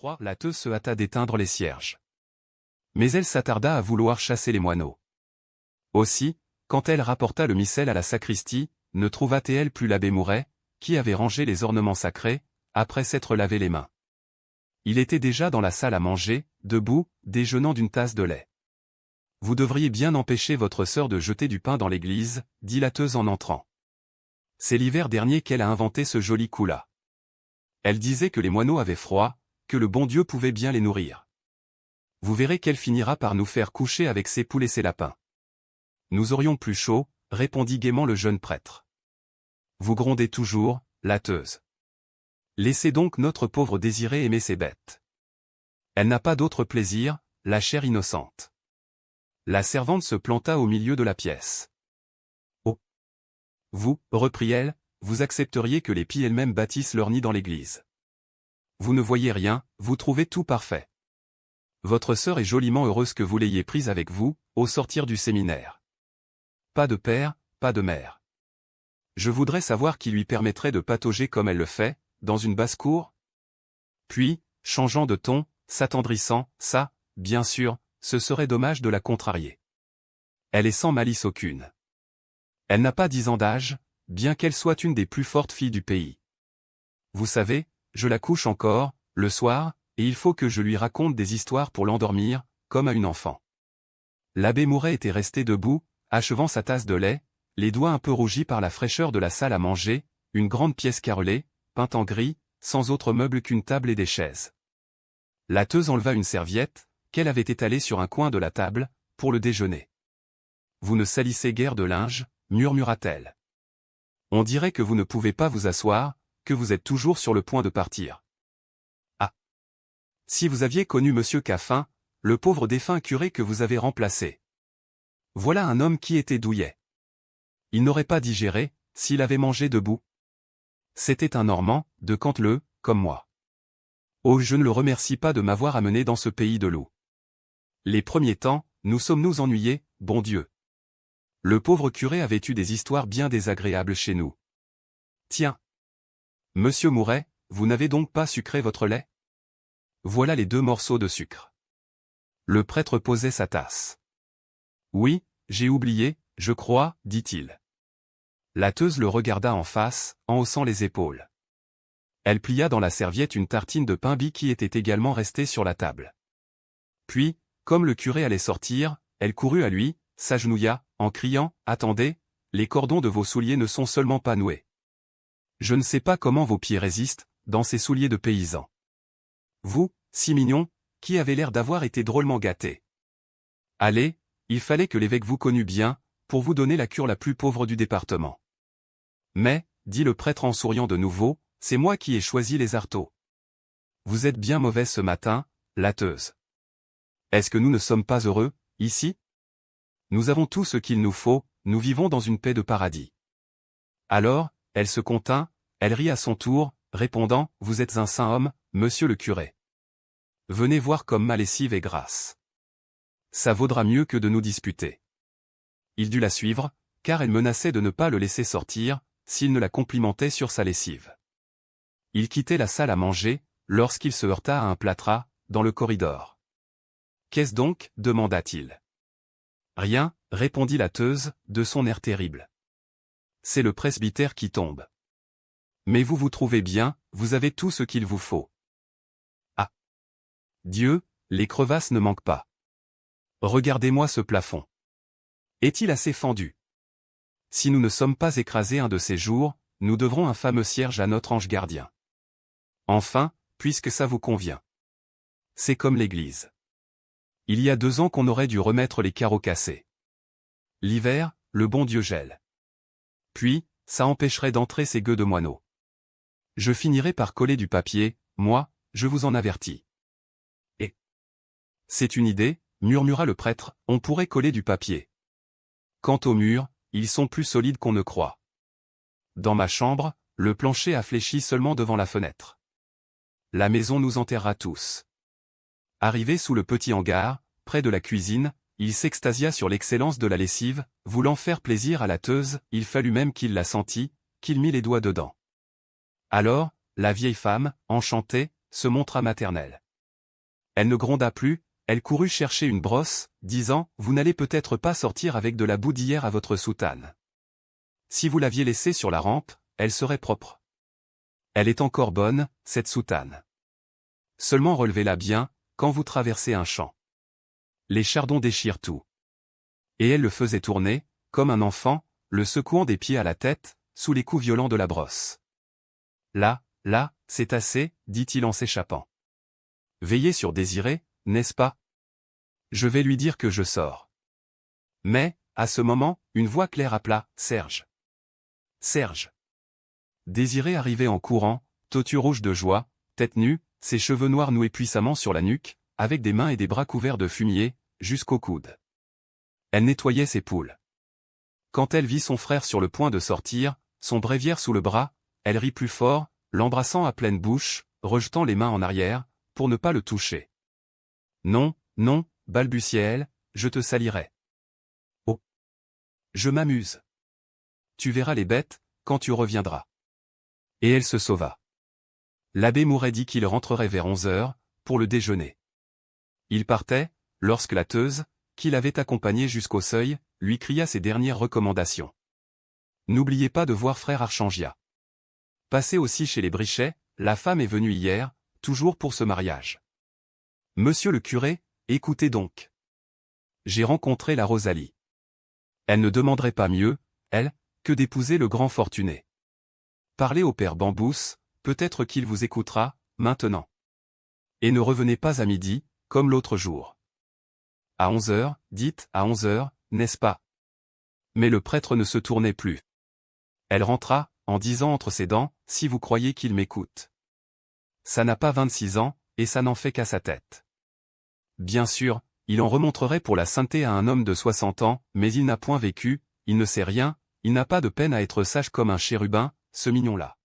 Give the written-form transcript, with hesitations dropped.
3. La teuse se hâta d'éteindre les cierges. Mais elle s'attarda à vouloir chasser les moineaux. Aussi, quand elle rapporta le missel à la sacristie, ne trouva-t-elle plus l'abbé Mouret, qui avait rangé les ornements sacrés, après s'être lavé les mains. Il était déjà dans la salle à manger, debout, déjeunant d'une tasse de lait. « Vous devriez bien empêcher votre sœur de jeter du pain dans l'église, » dit la teuse en entrant. C'est l'hiver dernier qu'elle a inventé ce joli coup-là. Elle disait que les moineaux avaient froid, que le bon Dieu pouvait bien les nourrir. Vous verrez qu'elle finira par nous faire coucher avec ses poules et ses lapins. Nous aurions plus chaud, répondit gaiement le jeune prêtre. Vous grondez toujours, la teuse. Laissez donc notre pauvre Désirée aimer ses bêtes. Elle n'a pas d'autre plaisir, la chère innocente. La servante se planta au milieu de la pièce. Oh! Vous, reprit-elle, vous accepteriez que les pies elles-mêmes bâtissent leur nid dans l'église. Vous ne voyez rien, vous trouvez tout parfait. Votre sœur est joliment heureuse que vous l'ayez prise avec vous, au sortir du séminaire. Pas de père, pas de mère. Je voudrais savoir qui lui permettrait de patauger comme elle le fait, dans une basse-cour. Puis, changeant de ton, s'attendrissant, ça, bien sûr, ce serait dommage de la contrarier. Elle est sans malice aucune. Elle n'a pas 10 ans d'âge, bien qu'elle soit une des plus fortes filles du pays. Vous savez, je la couche encore, le soir, et il faut que je lui raconte des histoires pour l'endormir, comme à une enfant. L'abbé Mouret était resté debout, achevant sa tasse de lait, les doigts un peu rougis par la fraîcheur de la salle à manger, une grande pièce carrelée, peinte en gris, sans autre meuble qu'une table et des chaises. La teuse enleva une serviette, qu'elle avait étalée sur un coin de la table, pour le déjeuner. « Vous ne salissez guère de linge, » murmura-t-elle. « On dirait que vous ne pouvez pas vous asseoir, que vous êtes toujours sur le point de partir. » Ah! Si vous aviez connu Monsieur Caffin, le pauvre défunt curé que vous avez remplacé. Voilà un homme qui était douillet. Il n'aurait pas digéré, s'il avait mangé debout. C'était un Normand, de Canteleu, comme moi. Oh, je ne le remercie pas de m'avoir amené dans ce pays de loups. Les premiers temps, nous sommes-nous ennuyés, bon Dieu. Le pauvre curé avait eu des histoires bien désagréables chez nous. Tiens. Monsieur Mouret, vous n'avez donc pas sucré votre lait? Voilà les 2 morceaux de sucre. Le prêtre posait sa tasse. Oui, j'ai oublié, je crois, dit-il. La teuse le regarda en face, en haussant les épaules. Elle plia dans la serviette une tartine de pain bis qui était également restée sur la table. Puis, comme le curé allait sortir, elle courut à lui, s'agenouilla, en criant « Attendez, les cordons de vos souliers ne sont seulement pas noués. Je ne sais pas comment vos pieds résistent, dans ces souliers de paysans. Vous, si mignon, qui avez l'air d'avoir été drôlement gâté. Allez, il fallait que l'évêque vous connût bien, pour vous donner la cure la plus pauvre du département. Mais, dit le prêtre en souriant de nouveau, c'est moi qui ai choisi les arceaux. Vous êtes bien mauvaise ce matin, la teuse. Est-ce que nous ne sommes pas heureux, ici? Nous avons tout ce qu'il nous faut, nous vivons dans une paix de paradis. Alors, elle se contint, elle rit à son tour, répondant, vous êtes un saint homme, monsieur le curé. Venez voir comme ma lessive est grasse. Ça vaudra mieux que de nous disputer. Il dut la suivre, car elle menaçait de ne pas le laisser sortir, s'il ne la complimentait sur sa lessive. Il quittait la salle à manger, lorsqu'il se heurta à un plâtras, dans le corridor. « Qu'est-ce donc » demanda-t-il. « Rien » répondit la teuse, de son air terrible. « C'est le presbytère qui tombe. Mais vous vous trouvez bien, vous avez tout ce qu'il vous faut. Ah! Dieu, les crevasses ne manquent pas. Regardez-moi ce plafond. Est-il assez fendu? Si nous ne sommes pas écrasés un de ces jours, nous devrons un fameux cierge à notre ange gardien. Enfin, puisque ça vous convient. C'est comme l'église. Il y a 2 ans qu'on aurait dû remettre les carreaux cassés. L'hiver, le bon Dieu gèle. Puis, ça empêcherait d'entrer ces gueux de moineaux. Je finirai par coller du papier, moi, je vous en avertis. Et c'est une idée, murmura le prêtre, on pourrait coller du papier. Quant aux murs, ils sont plus solides qu'on ne croit. Dans ma chambre, le plancher a fléchi seulement devant la fenêtre. La maison nous enterrera tous. Arrivé sous le petit hangar, près de la cuisine, il s'extasia sur l'excellence de la lessive, voulant faire plaisir à la teuse, il fallut même qu'il la sentît, qu'il mit les doigts dedans. Alors, la vieille femme, enchantée, se montra maternelle. Elle ne gronda plus, elle courut chercher une brosse, disant « Vous n'allez peut-être pas sortir avec de la boue d'hier à votre soutane. Si vous l'aviez laissée sur la rampe, elle serait propre. Elle est encore bonne, cette soutane. Seulement relevez-la bien, quand vous traversez un champ. Les chardons déchirent tout. » Et elle le faisait tourner, comme un enfant, le secouant des pieds à la tête, sous les coups violents de la brosse. Là, c'est assez, dit-il en s'échappant. Veillez sur Désiré, n'est-ce pas? Je vais lui dire que je sors. Mais, à ce moment, une voix claire appela « Serge !» Serge. Désiré arrivait en courant, totu rouge de joie, tête nue, ses cheveux noirs noués puissamment sur la nuque, avec des mains et des bras couverts de fumier, jusqu'au coude. Elle nettoyait ses poules. Quand elle vit son frère sur le point de sortir, son bréviaire sous le bras, elle rit plus fort, l'embrassant à pleine bouche, rejetant les mains en arrière, pour ne pas le toucher. Non, non, balbutiait-elle, je te salirai. Oh. Je m'amuse. Tu verras les bêtes, quand tu reviendras. Et elle se sauva. L'abbé Mouret dit qu'il rentrerait vers 11h, pour le déjeuner. Il partait, lorsque la Teuse, qui l'avait accompagné jusqu'au seuil, lui cria ses dernières recommandations. N'oubliez pas de voir frère Archangia. Passez aussi chez les Brichet, la femme est venue hier, toujours pour ce mariage. Monsieur le curé, écoutez donc. J'ai rencontré la Rosalie. Elle ne demanderait pas mieux, elle, que d'épouser le grand fortuné. Parlez au père Bambous, peut-être qu'il vous écoutera, maintenant. Et ne revenez pas à midi, comme l'autre jour. À 11h, dites, à 11h, n'est-ce pas? Mais le prêtre ne se tournait plus. Elle rentra, en disant entre ses dents, si vous croyez qu'il m'écoute. Ça n'a pas 26 ans, et ça n'en fait qu'à sa tête. Bien sûr, il en remontrerait pour la sainteté à un homme de 60 ans, mais il n'a point vécu, il ne sait rien, il n'a pas de peine à être sage comme un chérubin, ce mignon-là.